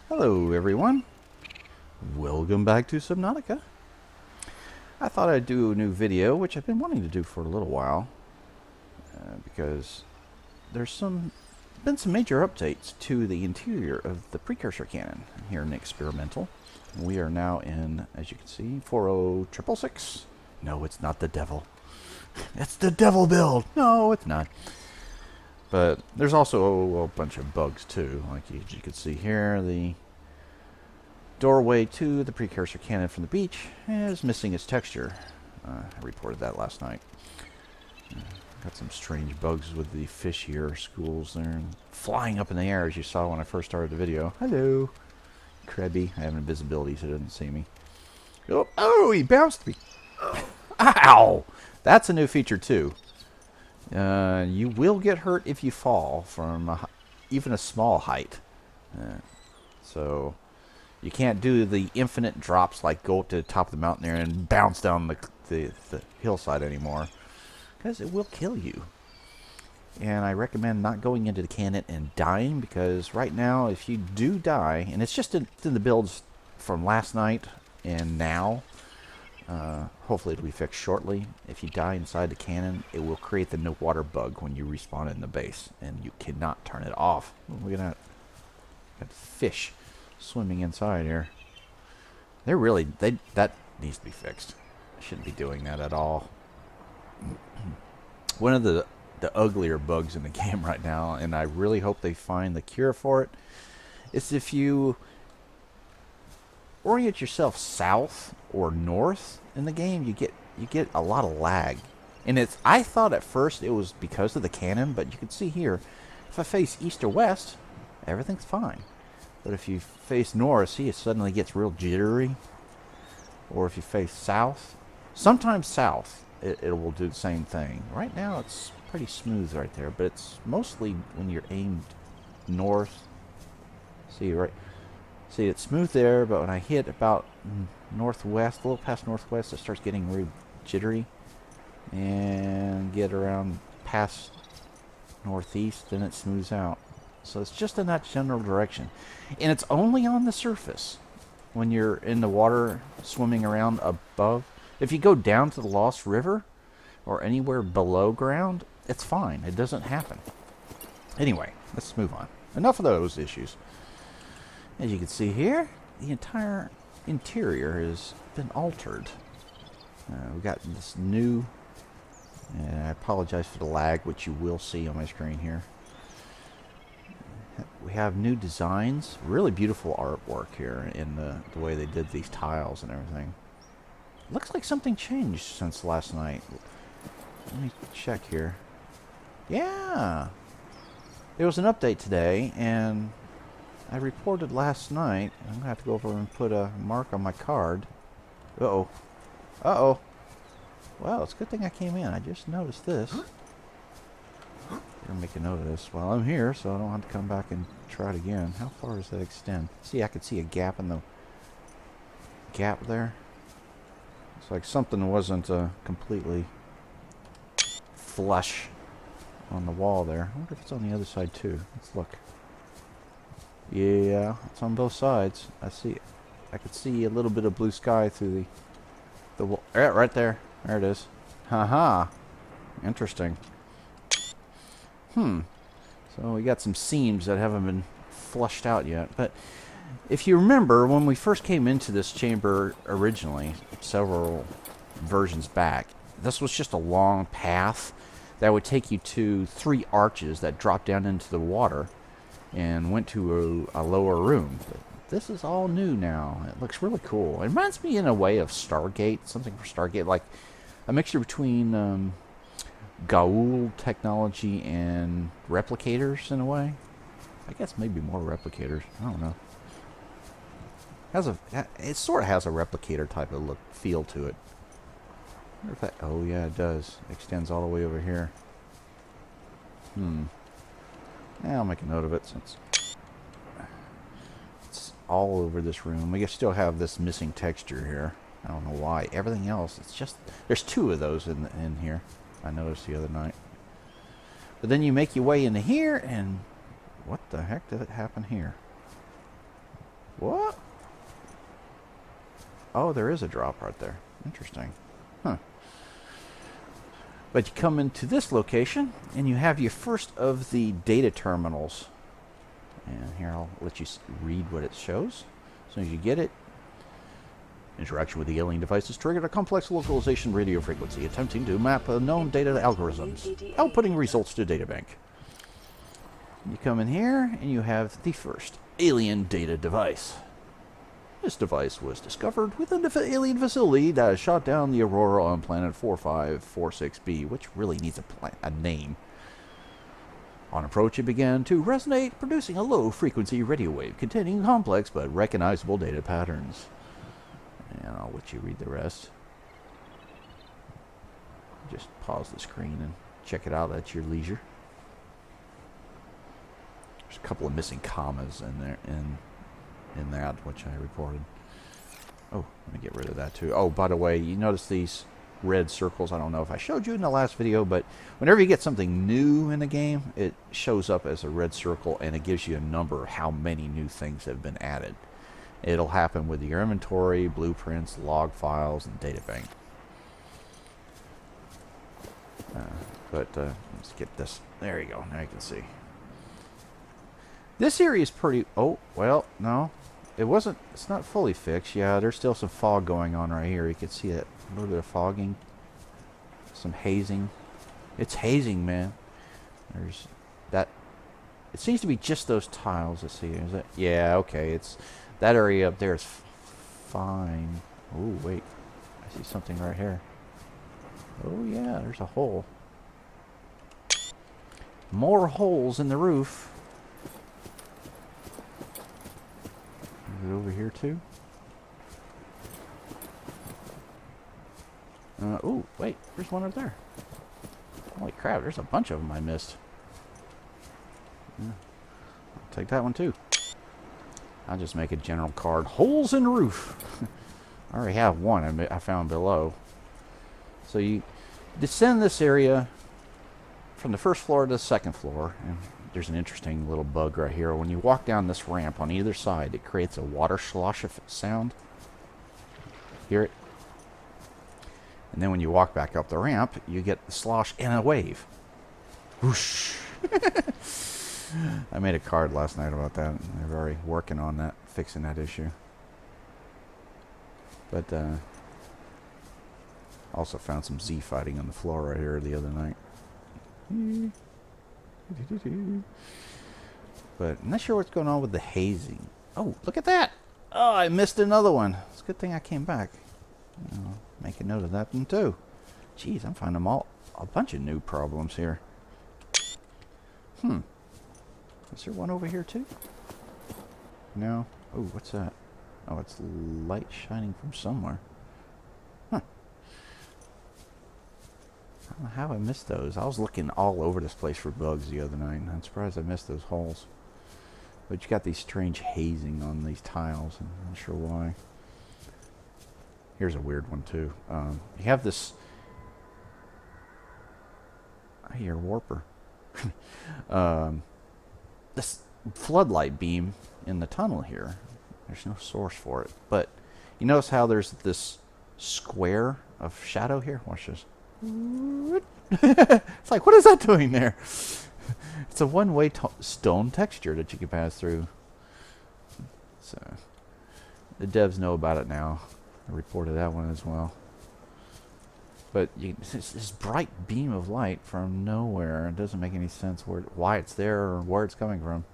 Hello everyone, welcome back to Subnautica. I thought I'd do a new video, which I've been wanting to do for a little while, because there's been some major updates to the interior of the Precursor Cannon here in Experimental. We are now in, as you can see, 40616. No, it's not the devil. It's the devil build! No, it's not. But there's also a bunch of bugs too, like you can see here. The doorway to the Precursor Cannon from the beach is missing its texture. I reported that last night. Got some strange bugs with the fish here, schools there, and flying up in the air, as you saw when I first started the video. Hello, Krebby. I have invisibility, so it doesn't see me. Oh, he bounced me. Ow! That's a new feature too. You will get hurt if you fall from even a small height. So you can't do the infinite drops like go up to the top of the mountain there and bounce down the hillside anymore, because it will kill you. And I recommend not going into the cannon and dying, because right now if you do die, and it's just in the builds from last night and now, hopefully it'll be fixed shortly. If you die inside the cannon, it will create the no water bug when you respawn in the base, and you cannot turn it off. Look at that. Got fish swimming inside here. That needs to be fixed. I shouldn't be doing that at all. One of the uglier bugs in the game right now, and I really hope they find the cure for it, is if you orient yourself south or north in the game, you get a lot of lag. And I thought at first it was because of the cannon, but you can see here, if I face east or west, everything's fine. But if you face north, see, it suddenly gets real jittery. Or if you face south, sometimes south, it will do the same thing. Right now it's pretty smooth right there, but it's mostly when you're aimed north. See, right? See, it's smooth there, but when I hit about northwest, a little past northwest, it starts getting really jittery. And get around past northeast, then it smooths out. So it's just in that general direction. And it's only on the surface when you're in the water swimming around above. If you go down to the Lost River or anywhere below ground, it's fine. It doesn't happen. Anyway, let's move on. Enough of those issues. As you can see here, the entire interior has been altered. We've got this new, and I apologize for the lag, which you will see on my screen here. We have new designs, really beautiful artwork here in the way they did these tiles and everything. Looks like something changed since last night. Let me check here. Yeah! There was an update today, and I reported last night. I'm going to have to go over and put a mark on my card. Uh-oh. Uh-oh. Well, it's a good thing I came in. I just noticed this. I'm going to make a note of this while I'm here, so I don't have to come back and try it again. How far does that extend? See, I could see a gap in the gap there. It's like something wasn't completely flush on the wall there. I wonder if it's on the other side too. Let's look. Yeah, it's on both sides. I could see a little bit of blue sky through the wall. Right there. There it is. Haha. Interesting. So we got some seams that haven't been flushed out yet. But if you remember, when we first came into this chamber originally, several versions back, this was just a long path that would take you to 3 arches that dropped down into the water and went to a lower room. But this is all new now. It looks really cool. It reminds me in a way of Stargate, something for Stargate, like a mixture between Gaul technology and replicators in a way. I guess maybe more replicators. I don't know. It sort of has a replicator type of feel to it. I wonder if that, oh yeah, it does. It extends all the way over here. Yeah, I'll make a note of it since it's all over this room. We still have this missing texture here. I don't know why. Everything else, it's just, there's 2 of those in here. I noticed the other night. But then you make your way into here, and what the heck did it happen here? What? Oh, there is a drop right there. Interesting. Huh. But you come into this location, and you have your first of the data terminals. And here, I'll let you read what it shows. As soon as you get it, interaction with the alien device has triggered a complex localization radio frequency, attempting to map known data algorithms, outputting results to databank. You come in here, and you have the first alien data device. This device was discovered within the alien facility that shot down the Aurora on planet 4546b, which really needs a name. On approach, it began to resonate, producing a low-frequency radio wave containing complex but recognizable data patterns. And I'll let you read the rest. Just pause the screen and check it out at your leisure. There's a couple of missing commas in there, in that, which I reported. Oh, let me get rid of that too. Oh, by the way, you notice these red circles. I don't know if I showed you in the last video, but whenever you get something new in the game, it shows up as a red circle, and it gives you a number of how many new things have been added. It'll happen with your inventory, blueprints, log files, and databank. Let's get this. There you go. Now you can see. This area is pretty... Oh, well, no. It wasn't... It's not fully fixed. Yeah, there's still some fog going on right here. You can see that. A little bit of fogging. Some hazing. It's hazing, man. There's that... It seems to be just those tiles. Let's see. Is it? Yeah, okay. It's... That area up there is fine. Oh, wait. I see something right here. Oh, yeah. There's a hole. More holes in the roof. Is it over here too? Oh, wait. There's one over there. Holy crap, there's a bunch of them I missed. Yeah. I'll take that one too. I'll just make a general card. Holes in the roof. I already have one I found below. So you descend this area from the first floor to the second floor, and there's an interesting little bug right here. When you walk down this ramp on either side, it creates a water slosh sound. Hear it? And then when you walk back up the ramp, you get the slosh and a wave. Whoosh! I made a card last night about that. They're already working on that, fixing that issue. But also found some Z fighting on the floor right here the other night. But I'm not sure what's going on with the hazing. Oh, look at that! Oh, I missed another one. It's a good thing I came back. Make a note of that one too. Jeez, I'm finding them all a bunch of new problems here. Is there one over here too? No. Oh, what's that? Oh, it's light shining from somewhere. Huh. I don't know how I missed those. I was looking all over this place for bugs the other night, and I'm surprised I missed those holes. But you got these strange hazing on these tiles, and I'm not sure why. Here's a weird one too. You have this... I hear a warper. This floodlight beam in the tunnel here. There's no source for it. But you notice how there's this square of shadow here? Watch this. It's like, what is that doing there? It's a one-way stone texture that you can pass through. So the devs know about it now. I reported that one as well. But it's this bright beam of light from nowhere. It doesn't make any sense why it's there or where it's coming from.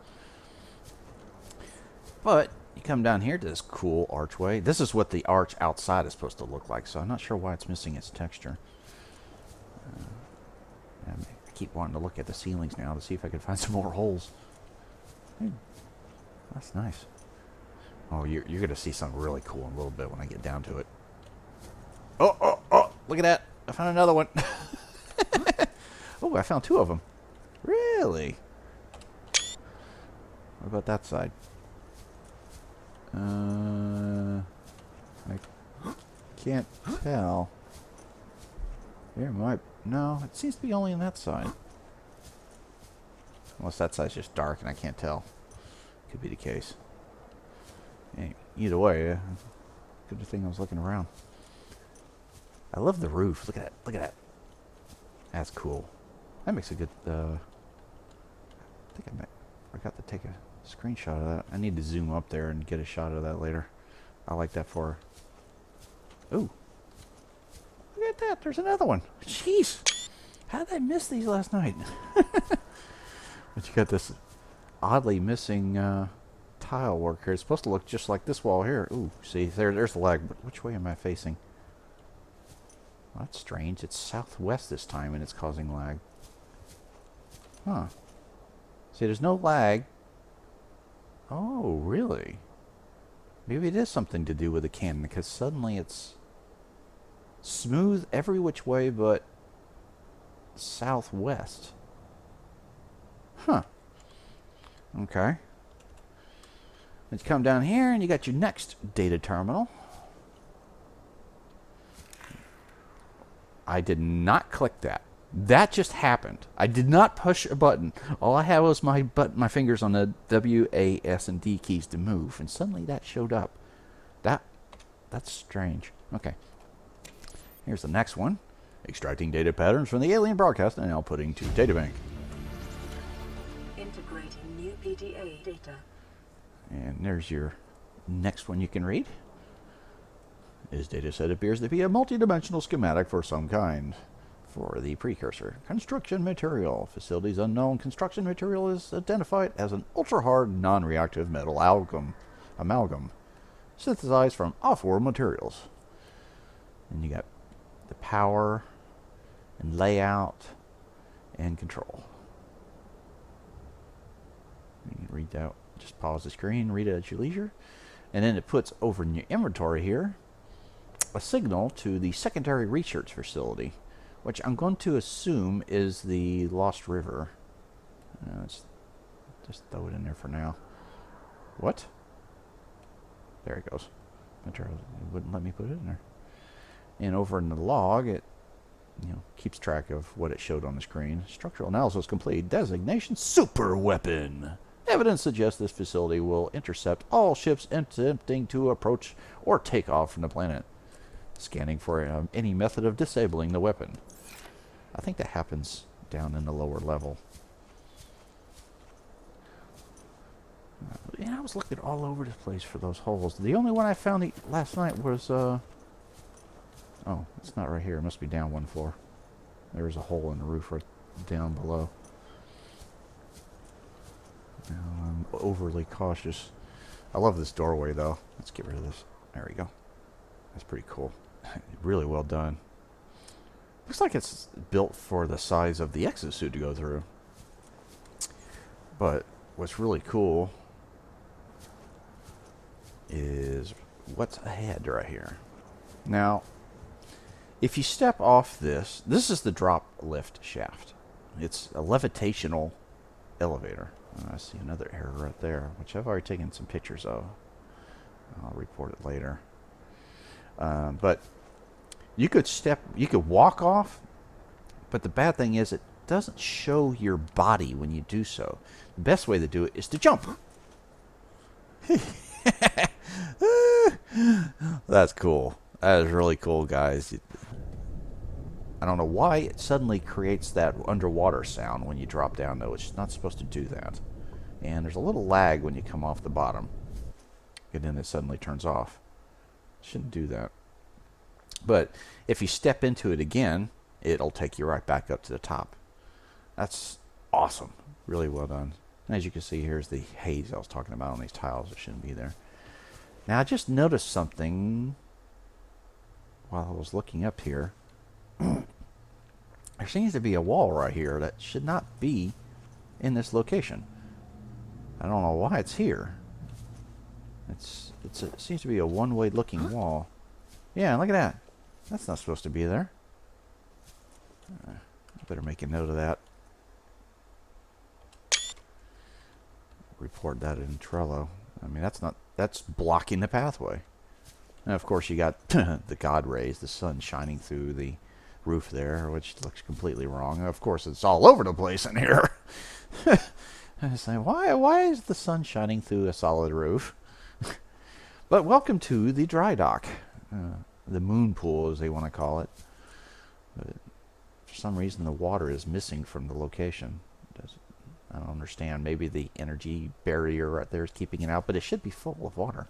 But you come down here to this cool archway. This is what the arch outside is supposed to look like, so I'm not sure why it's missing its texture. I keep wanting to look at the ceilings now to see if I can find some more holes. That's nice. Oh, you're going to see something really cool in a little bit when I get down to it. Oh, look at that. I found another one. Oh, I found two of them. Really? What about that side? I can't tell. There might... No, it seems to be only on that side. Unless that side's just dark and I can't tell. Could be the case. Either way, good thing I was looking around. I love the roof. Look at that. Look at that. That's cool. That makes a good... I think I forgot to take a screenshot of that. I need to zoom up there and get a shot of that later. I like that for... Ooh. Look at that. There's another one. Jeez. How did I miss these last night? But you got this oddly missing tile work here. It's supposed to look just like this wall here. Ooh, see, there's the lag. But which way am I facing? Well, that's strange. It's southwest this time and it's causing lag. Huh. See, there's no lag. Oh, really? Maybe it is something to do with the cannon, because suddenly it's smooth every which way but southwest. Huh. Okay. Let's come down here and you got your next data terminal. I did not click that. That just happened. I did not push a button. All I had was my fingers on the W, A, S, and D keys to move, and suddenly that showed up. That's strange. Okay. Here's the next one. Extracting data patterns from the alien broadcast and outputting to databank. Integrating new PDA data. And there's your next one you can read. This dataset appears to be a multi-dimensional schematic for some kind. For the Precursor. Construction material. Facilities unknown. Construction material is identified as an ultra-hard, non-reactive metal amalgam. Synthesized from off-world materials. And you got the power and layout and control. You can read that. Just pause the screen, read it at your leisure. And then it puts over in your inventory here a signal to the secondary research facility, which I'm going to assume is the Lost River. Let's just throw it in there for now. What? There it goes. It wouldn't let me put it in there. And over in the log, it keeps track of what it showed on the screen. Structural analysis complete. Designation super weapon. Evidence suggests this facility will intercept all ships attempting to approach or take off from the planet. Scanning for any method of disabling the weapon. I think that happens down in the lower level. I was looking all over the place for those holes. The only one I found last night was, oh, it's not right here. It must be down one floor. There was a hole in the roof right down below. Now I'm overly cautious. I love this doorway, though. Let's get rid of this. There we go. That's pretty cool. Really well done. Looks like it's built for the size of the exosuit to go through. But what's really cool is what's ahead right here. Now, if you step off this is the drop lift shaft. It's a levitational elevator. I see another error right there, which I've already taken some pictures of. I'll report it later. But you could walk off, but the bad thing is it doesn't show your body when you do so. The best way to do it is to jump. That's cool. That is really cool, guys. I don't know why it suddenly creates that underwater sound when you drop down, though. It's not supposed to do that. And there's a little lag when you come off the bottom. And then it suddenly turns off. Shouldn't do that. But if you step into it again, it'll take you right back up to the top. That's awesome. Really well done. And as you can see, here's the haze I was talking about on these tiles. It shouldn't be there. Now, I just noticed something while I was looking up here. There seems to be a wall right here that should not be in this location. I don't know why it's here. It seems to be a one-way looking wall. Yeah, look at that. That's not supposed to be there. I better make a note of that. Report that in Trello. I mean, that's blocking the pathway. And of course you got the God rays, the sun shining through the roof there, which looks completely wrong. Of course, it's all over the place in here. I was like, why is the sun shining through a solid roof? But welcome to the dry dock. The moon pool, as they want to call it. But for some reason, the water is missing from the location. I don't understand. Maybe the energy barrier right there is keeping it out, but it should be full of water.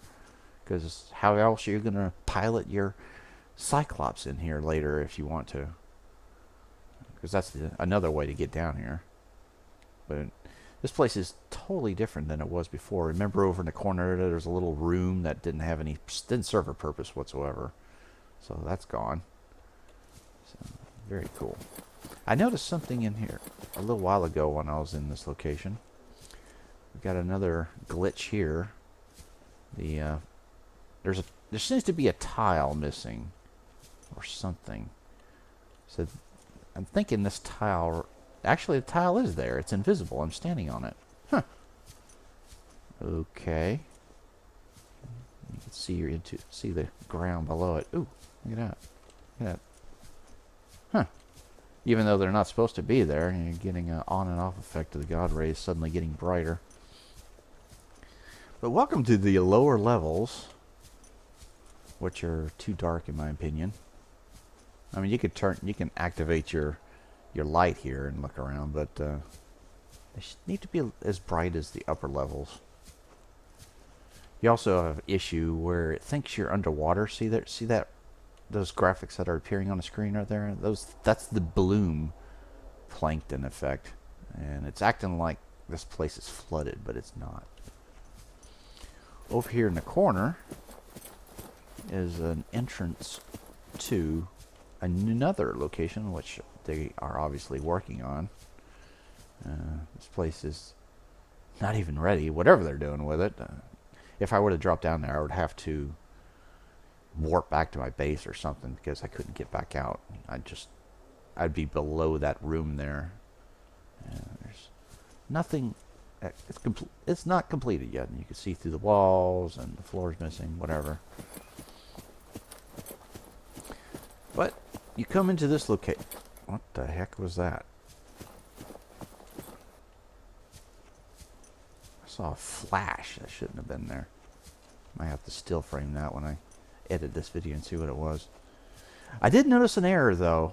Because how else are you going to pilot your Cyclops in here later if you want to? Because that's another way to get down here. But this place is totally different than it was before. Remember over in the corner there's a little room that didn't serve a purpose whatsoever. So that's gone. So, very cool. I noticed something in here a little while ago when I was in this location. We've got another glitch here. There seems to be a tile missing or something. So I'm thinking this tile, actually the tile is there. It's invisible. I'm standing on it. Huh. Okay. You can see the ground below it. Ooh, look at that. Look at that. Huh. Even though they're not supposed to be there, you're getting an on and off effect of the God rays suddenly getting brighter. But welcome to the lower levels, which are too dark in my opinion. I mean, you can activate your light here and look around, but they need to be as bright as the upper levels. You also have an issue where it thinks you're underwater. See that those graphics that are appearing on the screen right there? That's the bloom plankton effect, and it's acting like this place is flooded, but it's not. Over here in the corner is an entrance to another location, which they are obviously working on. This place is not even ready, whatever they're doing with it. If I were to drop down there, I would have to warp back to my base or something because I couldn't get back out. I'd be below that room there. There's nothing. It's not completed yet. And you can see through the walls and the floor's missing, whatever. But you come into this location. What the heck was that? I saw a flash that shouldn't have been there. Might have to still frame that when I edit this video and see what it was. I did notice an error though.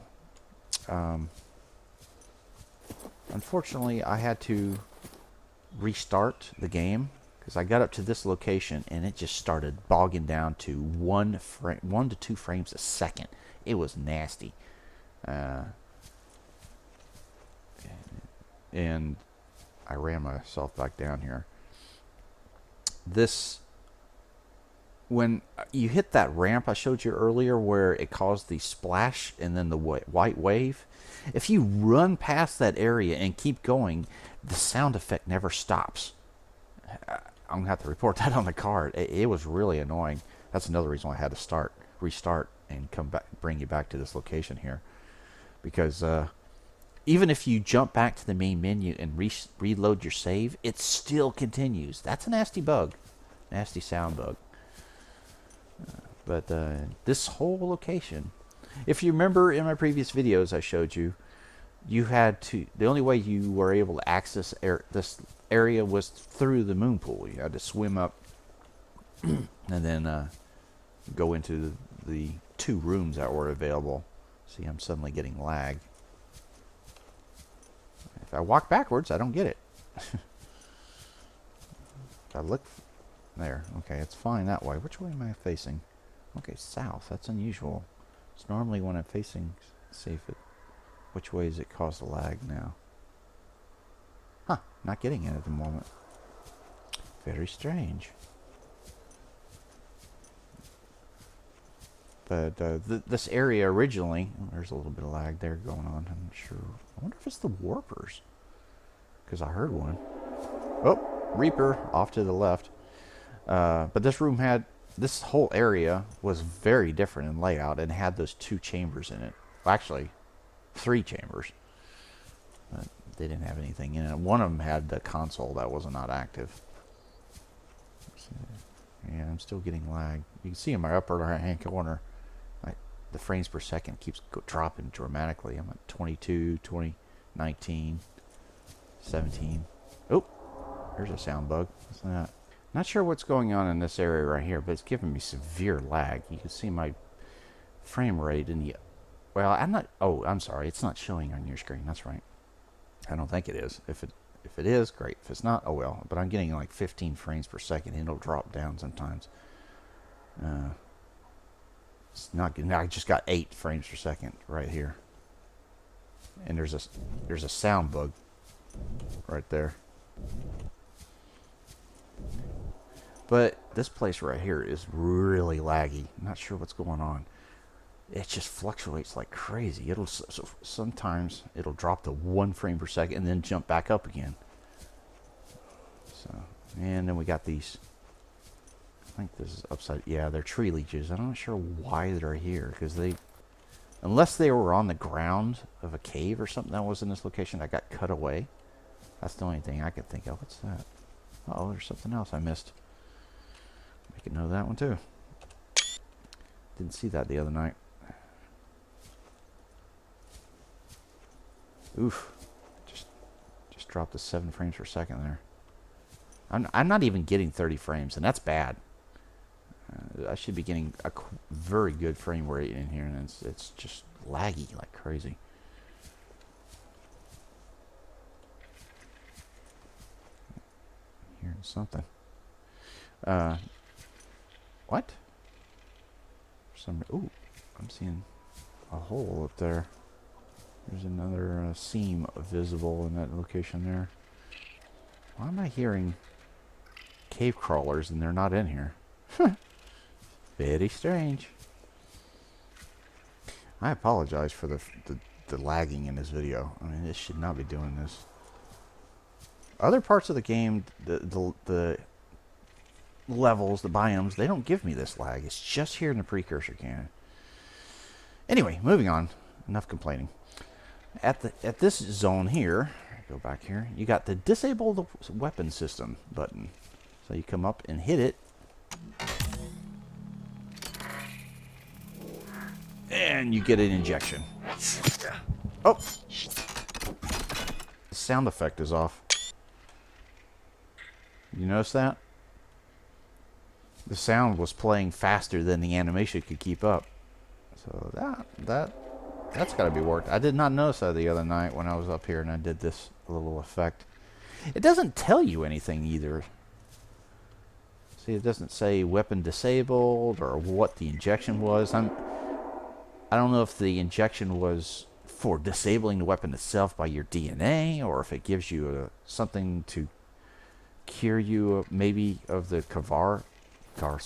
Unfortunately, I had to restart the game because I got up to this location and it just started bogging down to 1 to 2 frames a second. It was nasty. And I ran myself back down here. When you hit that ramp I showed you earlier where it caused the splash and then the white wave, if you run past that area and keep going, the sound effect never stops. I'm going to have to report that on the card. It was really annoying. That's another reason why I had to restart and come back, bring you back to this location here. Because even if you jump back to the main menu and reload your save, it still continues. That's a nasty bug. Nasty sound bug. But this whole location, if you remember in my previous videos I showed you, the only way you were able to access this area was through the moon pool. You had to swim up and then go into the 2 rooms that were available. See, I'm suddenly getting lag. If I walk backwards, I don't get it. If I look there, okay, it's fine that way. Which way am I facing? Okay, south. That's unusual. It's normally when I'm facing, see if it, which way does it cause the lag now? Huh, not getting it at the moment. Very strange. But this area originally, there's a little bit of lag there going on. I'm not sure. I wonder if it's the warpers. Because I heard one. Oh, Reaper off to the left. But this whole area was very different in layout and had those 2 chambers in it. Well, actually, 3 chambers. But they didn't have anything in it. One of them had the console that was not active. Yeah, I'm still getting lag. You can see in my upper right-hand corner, the frames per second keeps dropping dramatically. I'm at 22, 20, 19, 17. Oh, there's a sound bug. What's that? Not sure what's going on in this area right here, but it's giving me severe lag. You can see my frame rate in the... Well, I'm not... Oh, I'm sorry. It's not showing on your screen. That's right. I don't think it is. If it is, great. If it's not, oh well. But I'm getting like 15 frames per second, and it'll drop down sometimes. It's not good. Now I just got 8 frames per second right here. And there's a sound bug right there. But this place right here is really laggy. I'm not sure what's going on. It just fluctuates like crazy. Sometimes it'll drop to 1 frame per second and then jump back up again. So, and then we got these. I think this is upside. Yeah, they're tree leeches. I'm not sure why they're here, because unless they were on the ground of a cave or something that was in this location that got cut away. That's the only thing I could think of. What's that? Oh, there's something else I missed. Make a note of that one too. Didn't see that the other night. Oof. Just dropped to 7 frames per second there. I'm not even getting 30 frames, and that's bad. I should be getting a very good frame rate in here, and it's just laggy like crazy. Hearing something. What? Ooh, I'm seeing a hole up there. There's another seam visible in that location there. Why am I hearing cave crawlers and they're not in here? Very strange. I apologize for the lagging in this video. I mean, this should not be doing this. Other parts of the game, the levels, the biomes, they don't give me this lag. It's just here in the Precursor Cannon. Anyway, moving on. Enough complaining. At this zone here, go back here, you got the disable the weapon system button. So you come up and hit it. And you get an injection. Oh! The sound effect is off. You notice that? The sound was playing faster than the animation could keep up. So that's got to be worked. I did not notice that the other night when I was up here and I did this little effect. It doesn't tell you anything either. See, it doesn't say weapon disabled or what the injection was. I don't know if the injection was for disabling the weapon itself by your DNA, or if it gives you something to cure you maybe of the Kavar or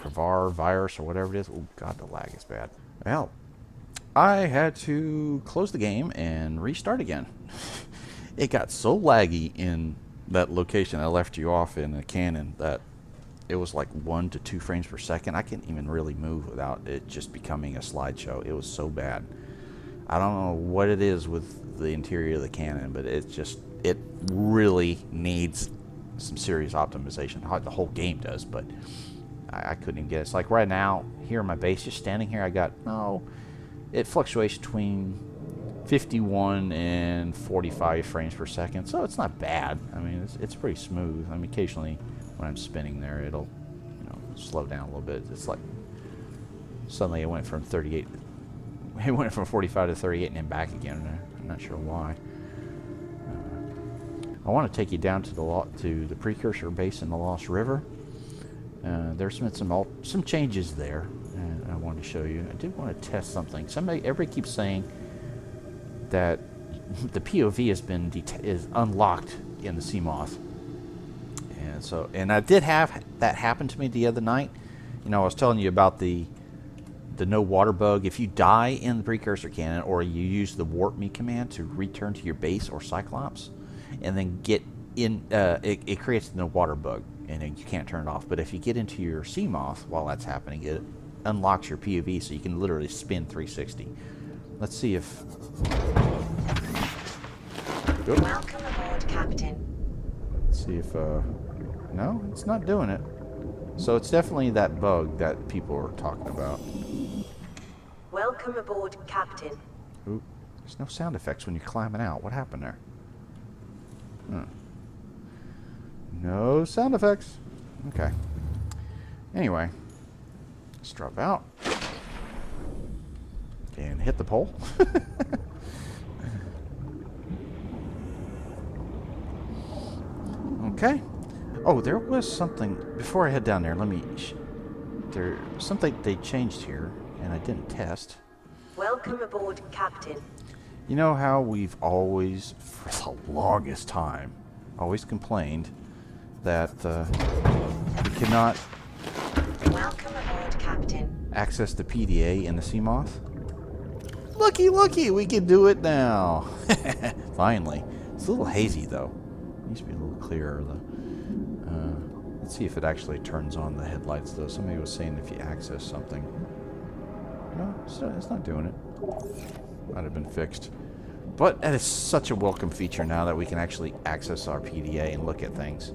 Kavar virus or whatever it is. Oh god, the lag is bad. Well, I had to close the game and restart again. It got so laggy in that location I left you off in the cannon that it was like 1 to 2 frames per second. I couldn't even really move without it just becoming a slideshow. It was so bad. I don't know what it is with the interior of the cannon, but it really needs some serious optimization. The whole game does, but I couldn't even get it. It's like right now, here in my base, just standing here, I got, it fluctuates between 51 and 45 frames per second, so it's not bad. I mean, it's pretty smooth. I mean, occasionally when I'm spinning there, it'll slow down a little bit. It's like suddenly it went from 38, it went from 45 to 38 and then back again. I'm not sure why. I want to take you down to the Precursor base in the Lost River. There's been some changes there, and I wanted to show you. I did want to test something. Everybody keeps saying that the POV is unlocked in the Seamoth, and I did have that happen to me the other night. I was telling you about the no water bug. If you die in the Precursor Cannon, or you use the warp me command to return to your base or Cyclops, and then get in, it creates the no water bug, and then you can't turn it off. But if you get into your Seamoth while that's happening, it unlocks your POV, so you can literally spin 360. Let's see if... Good. Welcome aboard, Captain. Let's see if... No, it's not doing it. So it's definitely that bug that people are talking about. Welcome aboard, Captain. Ooh, there's no sound effects when you're climbing out. What happened there? No sound effects. Okay. Anyway, let's drop out and hit the pole. Okay. Oh, there was something before I head down there. Let me. There's something they changed here, and I didn't test. Welcome aboard, Captain. You know how we've always, for the longest time, always complained that we cannot Welcome aboard, Captain. access the PDA in the Seamoth? Looky, looky, we can do it now. Finally. It's a little hazy, though. It needs to be a little clearer, though. Let's see if it actually turns on the headlights, though. Somebody was saying if you access something. No, it's not doing it. Might have been fixed. But that is such a welcome feature now that we can actually access our PDA and look at things.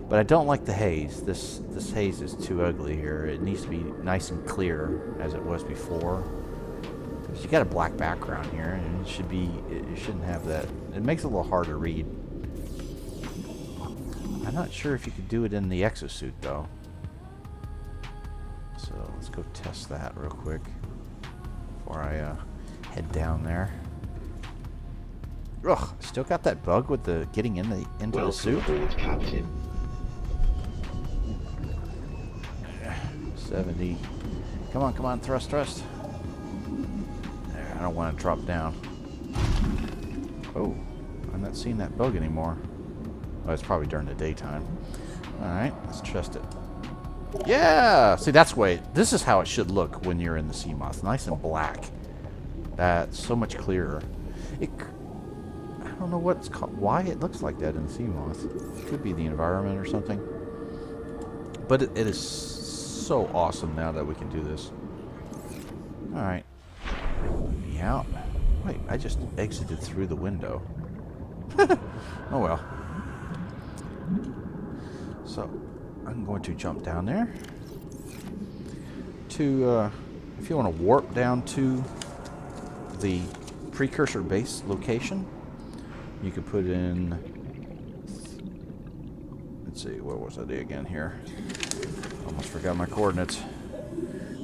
But I don't like the haze. This haze is too ugly here. It needs to be nice and clear as it was before. You got a black background here, and it shouldn't have that. It makes it a little hard to read. I'm not sure if you could do it in the exosuit, though. So let's go test that real quick before I head down there. Ugh, still got that bug with the getting into the suit. Aboard, Captain. 70. Come on, thrust. There, I don't want to drop down. Oh, I'm not seeing that bug anymore. Oh, it's probably during the daytime. Alright, let's trust it. Yeah! See, that's the way. This is how it should look when you're in the Seamoth. Nice and black. That's so much clearer. I don't know what's called, why it looks like that in the Seamoth. It could be the environment or something. But it is so awesome now that we can do this. Alright. Let me out. Wait, I just exited through the window. Oh well. So, I'm going to jump down there. To, if you want to warp down to the Precursor base location, you could put in, let's see, what was it again here? Almost forgot my coordinates.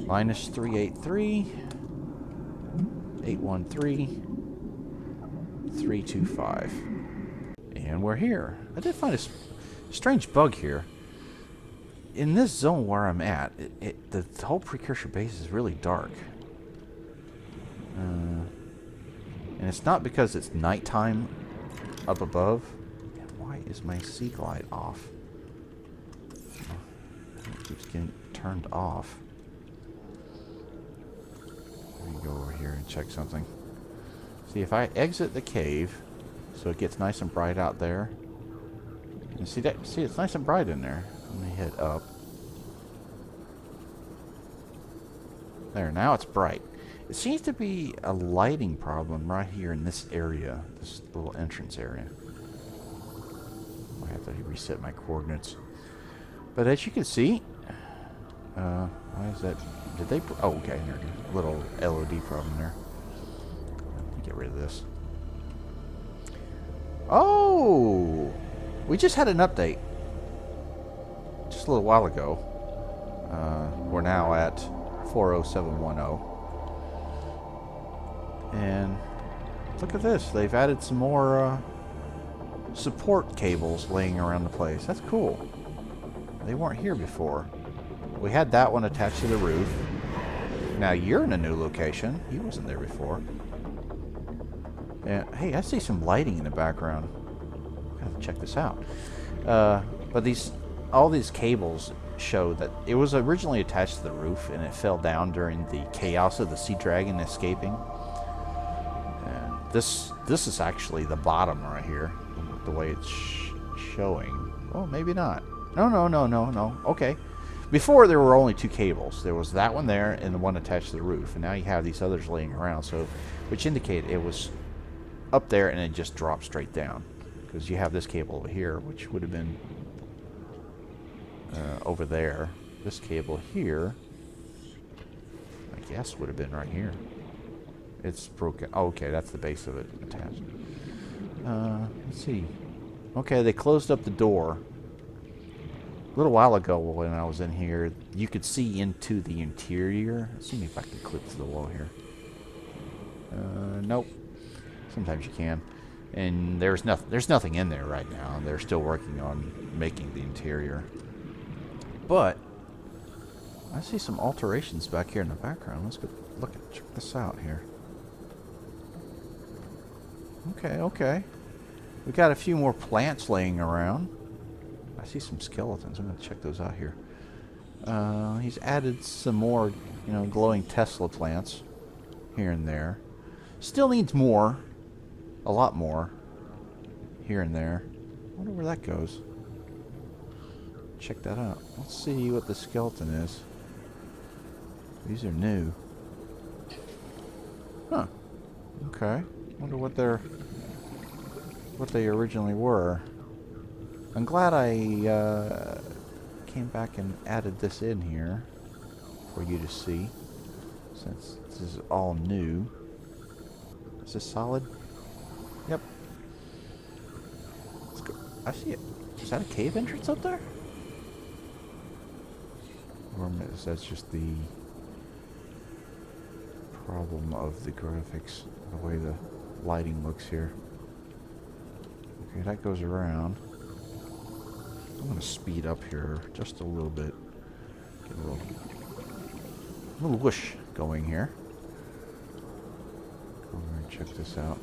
Minus 383, 813, 325. And we're here. I did find a strange bug here. In this zone where I'm at, the whole Precursor base is really dark. And it's not because it's nighttime up above. Why is my sea glide off? It keeps getting turned off. Let me go over here and check something. See, if I exit the cave, so it gets nice and bright out there. And see that? See, it's nice and bright in there. Let me head up. There, now it's bright. It seems to be a lighting problem right here in this area, this little entrance area. I have to reset my coordinates. But as you can see, why is that? Did they? Oh, okay. There it is. A little LOD problem there. Let me get rid of this. Oh, we just had an update just a little while ago. We're now at 40710. And look at this. They've added some more support cables laying around the place. That's cool. They weren't here before. We had that one attached to the roof. Now you're in a new location. He wasn't there before. And hey, I see some lighting in the background. I have to check this out. But all these cables show that it was originally attached to the roof and it fell down during the chaos of the sea dragon escaping. And this is actually the bottom right here, the way it's showing. Oh, maybe not. No. Okay. Before there were only two cables. There was that one there and the one attached to the roof, and now you have these others laying around. So, which indicated it was up there and it just dropped straight down, because you have this cable over here, which would have been over there. This cable here, I guess, would have been right here. It's broken. Oh, okay, that's the base of it attached. Let's see. Okay, they closed up the door. A little while ago when I was in here, you could see into the interior. Let's see if I can clip to the wall here. Nope. Sometimes you can. And there's nothing in there right now. They're still working on making the interior. But I see some alterations back here in the background. Let's go check this out here. Okay. We got a few more plants laying around. I see some skeletons. I'm going to check those out here. He's added some more, glowing Tesla plants here and there. Still needs more. A lot more. Here and there. I wonder where that goes. Check that out. Let's see what the skeleton is. These are new. Huh. Okay. Wonder what they originally were. I'm glad I came back and added this in here for you to see, since this is all new. Is this solid? Yep. Let's go. I see it. Is that a cave entrance up there? Or is that just the problem of the graphics, the way the lighting looks here? Okay, that goes around. I'm going to speed up here just a little bit. Get a little whoosh going here. Over and check this out.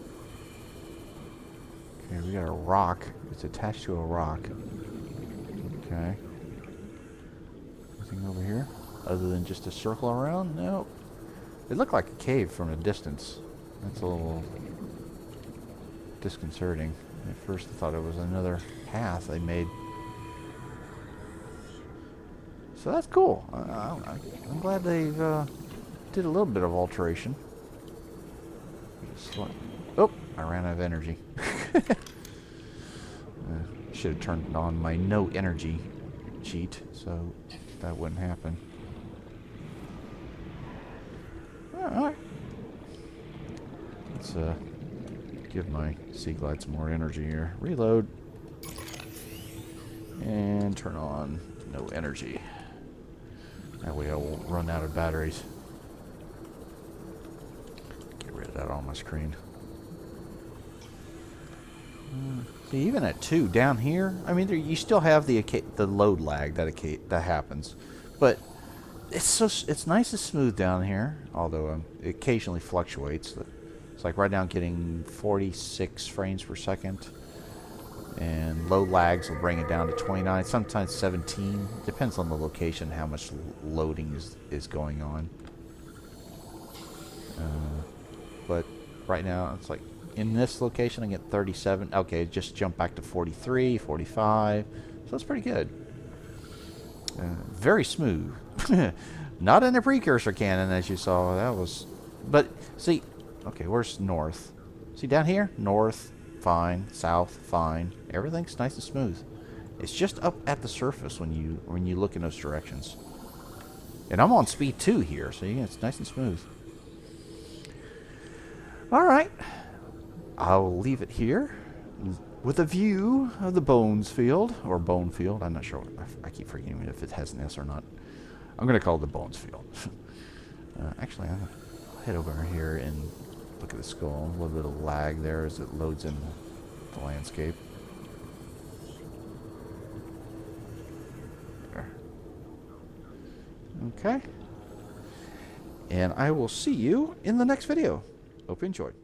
Okay, we got a rock. It's attached to a rock. Okay. Anything over here? Other than just a circle around? No. It looked like a cave from a distance. That's a little disconcerting. At first I thought it was another path they made. So that's cool. I'm glad they did a little bit of alteration. Oh, I ran out of energy. Should have turned on my no energy cheat so that wouldn't happen. Alright. Let's give my sea glide some more energy here. Reload. And turn on no energy. That way I won't run out of batteries. Get rid of that on my screen. See, even at 2 down here, I mean, you still have the load lag that happens, but it's nice and smooth down here. Although it occasionally fluctuates. It's like right now I'm getting 46 frames per second, and low lags will bring it down to 29, sometimes 17. Depends on the location, how much loading is going on. But right now it's like in this location I get 37. Okay, just jump back to 43, 45. So it's pretty good. Very smooth. Not in the Precursor Cannon, as you saw. That was... But, see... Okay, where's north? See, down here? North, fine. South, fine. Everything's nice and smooth. It's just up at the surface when you look in those directions. And I'm on speed 2 here, so yeah, it's nice and smooth. Alright. I'll leave it here with a view of the Bones Field, or Bone Field. I'm not sure. I keep forgetting if it has an S or not. I'm going to call it the Bones Field. Actually, I'll head over here and look at the skull. A little bit of lag there as it loads in the landscape. There. Okay. And I will see you in the next video. Hope you enjoyed.